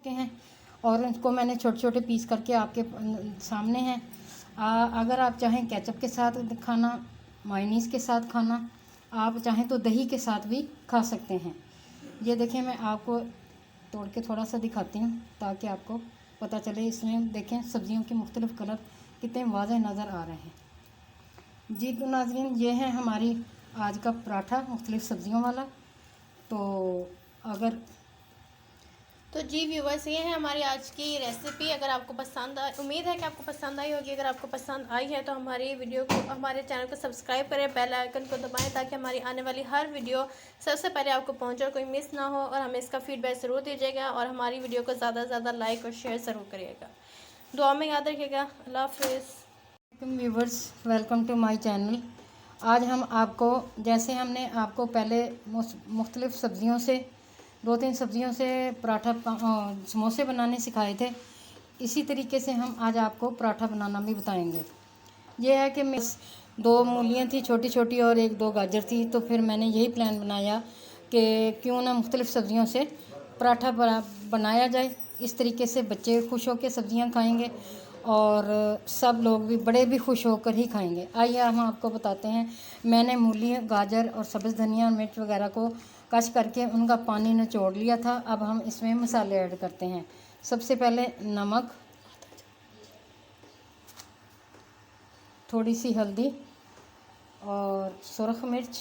के हैं और इसको मैंने छोटे छोटे पीस करके आपके सामने हैं। अगर आप चाहें केचप के साथ खाना, मायोनीज़ के साथ खाना, आप चाहें तो दही के साथ भी खा सकते हैं। ये देखें, मैं आपको तोड़ के थोड़ा सा दिखाती हूँ ताकि आपको पता चले। इसमें देखें सब्ज़ियों के मुख्तलिफ़ कलर कितने वाज़ेह नज़र आ रहे हैं। जी तो नाज़रीन, ये है हमारी आज का पराठा मुख्तलिफ़ सब्ज़ियों वाला। तो जी व्यूवर्स, ये है हमारी आज की रेसिपी। अगर आपको पसंद आए, उम्मीद है कि आपको पसंद आई होगी। अगर आपको पसंद आई है तो हमारी वीडियो को, हमारे चैनल को सब्सक्राइब करें, बेल आइकन को दबाएं ताकि हमारी आने वाली हर वीडियो सबसे पहले आपको पहुंचे और कोई मिस ना हो। और हमें इसका फीडबैक ज़रूर दीजिएगा और हमारी वीडियो को ज़्यादा से ज़्यादा लाइक और शेयर ज़रूर करिएगा। दुआ में याद रखिएगा। अल्लाह हाफिज़। Viewers, welcome to my channel. आज हम आपको, जैसे हमने आपको पहले मुख्तलिफ़ सब्ज़ियों से, 2-3 सब्ज़ियों से पराठा समोसे बनाने सिखाए थे, इसी तरीके से हम आज आपको पराठा बनाना भी बताएंगे। ये है कि 2 मूलियाँ थी छोटी छोटी और 1-2 गाजर थी, तो फिर मैंने यही प्लान बनाया कि क्यों ना मुख्तलिफ़ सब्ज़ियों से पराठा बनाया जाए। इस तरीके से बच्चे खुश होकर सब्ज़ियाँ खाएंगे और सब लोग भी, बड़े भी खुश होकर ही खाएंगे। आइए हम आपको बताते हैं। मैंने मूली, गाजर और सब्ज़ धनिया और मिर्च वगैरह को कश करके उनका पानी निचोड़ लिया था। अब हम इसमें मसाले ऐड करते हैं। सबसे पहले नमक, थोड़ी सी हल्दी और सुरख मिर्च।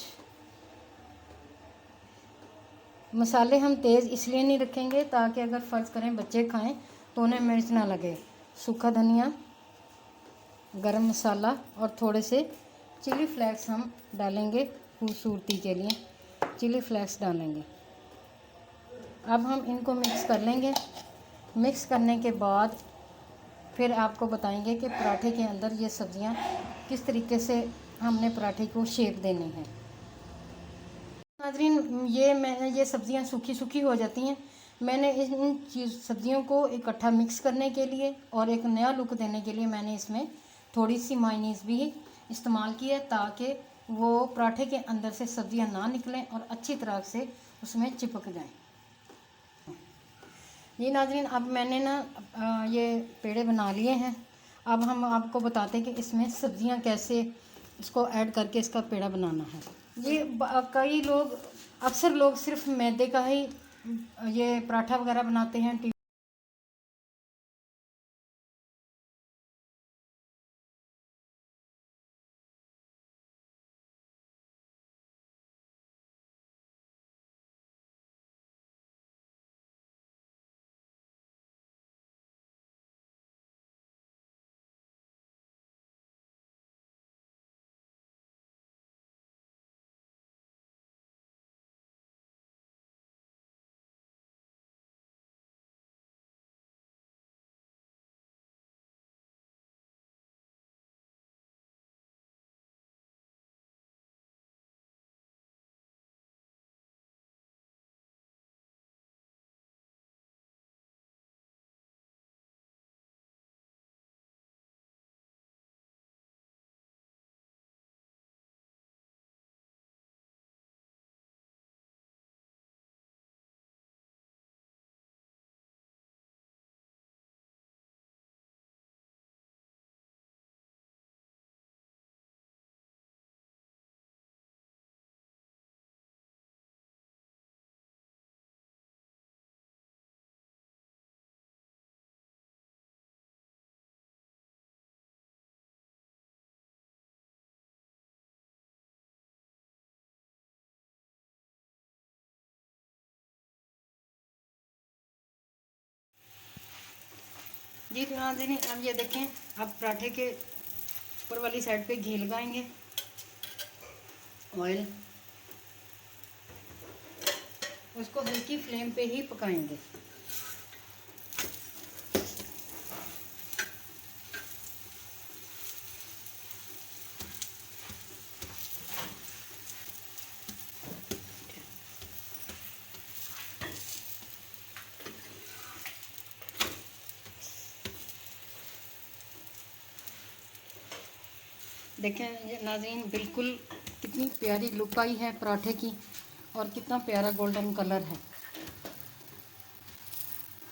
मसाले हम तेज़ इसलिए नहीं रखेंगे ताकि अगर फ़र्ज़ करें बच्चे खाएं तो उन्हें मिर्च ना लगे। सूखा धनिया, गरम मसाला और थोड़े से चिली फ्लेक्स हम डालेंगे खूबसूरती के लिए। चिली फ्लेक्स डालेंगे। अब हम इनको मिक्स कर लेंगे। मिक्स करने के बाद फिर आपको बताएंगे कि पराठे के अंदर ये सब्ज़ियां किस तरीके से हमने पराठे को शेप देनी है। नाज़रीन, ये सब्ज़ियां सूखी सूखी हो जाती हैं। मैंने इन सब्ज़ियों को इकट्ठा मिक्स करने के लिए और एक नया लुक देने के लिए मैंने इसमें थोड़ी सी मायोनीज़ भी इस्तेमाल की है ताकि वो पराठे के अंदर से सब्ज़ियां ना निकलें और अच्छी तरह से उसमें चिपक जाएं। ये नाज़रीन, अब मैंने ये पेड़े बना लिए हैं। अब हम आपको बताते हैं कि इसमें सब्ज़ियां कैसे इसको ऐड करके इसका पेड़ा बनाना है। ये कई लोग, अक्सर लोग सिर्फ मैदे का ही ये पराठा वगैरह बनाते हैं। जी तो नाज़रीन, अब ये देखें, अब पराठे के ऊपर वाली साइड पे घी लगाएंगे, ऑयल। उसको हल्की फ्लेम पे ही पकाएंगे। देखें ये नाज़रीन, बिल्कुल कितनी प्यारी लुक आई है पराठे की और कितना प्यारा गोल्डन कलर है।